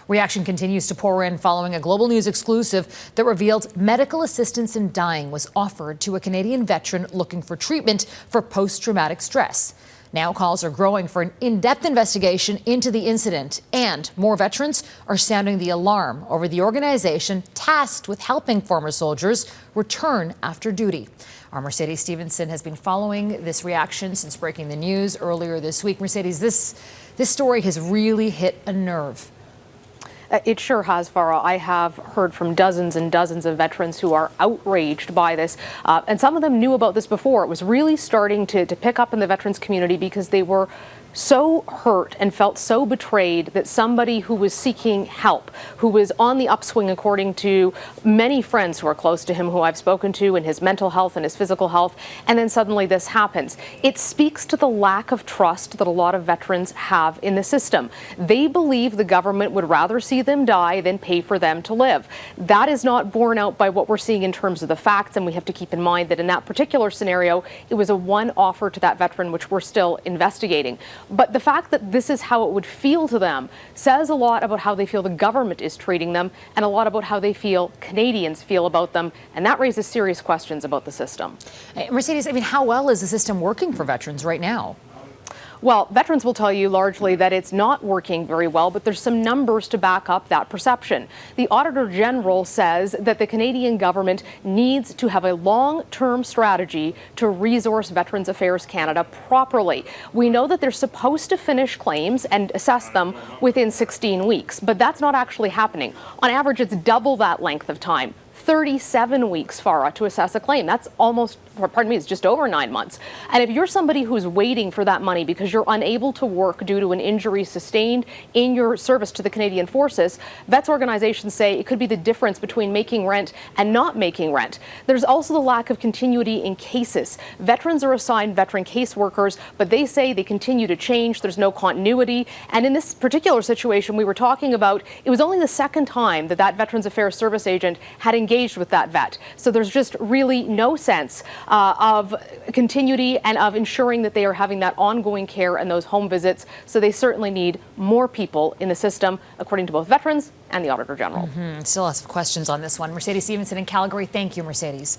Reaction continues to pour in following a Global News exclusive that revealed medical assistance in dying was offered to a Canadian veteran looking for treatment for post-traumatic stress. Now calls are growing for an in-depth investigation into the incident, and more veterans are sounding the alarm over the organization tasked with helping former soldiers return after duty. Our Mercedes Stephenson has been following this reaction since breaking the news earlier this week. Mercedes, this story has really hit a nerve. It sure has, Farah. I have heard from dozens and dozens of veterans who are outraged by this. And some of them knew about this before. It was really starting to pick up in the veterans community because they were so hurt and felt so betrayed that somebody who was seeking help, who was on the upswing according to many friends who are close to him, who I've spoken to, in his mental health and his physical health, and then suddenly this happens. It speaks to the lack of trust that a lot of veterans have in the system. They believe the government would rather see them die than pay for them to live. That is not borne out by what we're seeing in terms of the facts, and we have to keep in mind that in that particular scenario, it was a one offer to that veteran, which we're still investigating. But the fact that this is how it would feel to them says a lot about how they feel the government is treating them and a lot about how they feel Canadians feel about them. And that raises serious questions about the system. Mercedes, I mean, how well is the system working for veterans right now? Well, veterans will tell you largely that it's not working very well, but there's some numbers to back up that perception. The Auditor General says that the Canadian government needs to have a long-term strategy to resource Veterans Affairs Canada properly. We know that they're supposed to finish claims and assess them within 16 weeks, but that's not actually happening. On average, it's double that length of time. 37 weeks, Farah, to assess a claim. That's it's just over 9 months. And if you're somebody who's waiting for that money because you're unable to work due to an injury sustained in your service to the Canadian Forces, vets organizations say it could be the difference between making rent and not making rent. There's also the lack of continuity in cases. Veterans are assigned veteran caseworkers, but they say they continue to change. There's no continuity. And in this particular situation we were talking about, it was only the second time that Veterans Affairs service agent had engaged with that vet. So there's just really no sense of continuity and of ensuring that they are having that ongoing care and those home visits. So they certainly need more people in the system, according to both veterans and the Auditor General. Still lots of questions on this one. Mercedes Stephenson in Calgary. Thank you, Mercedes.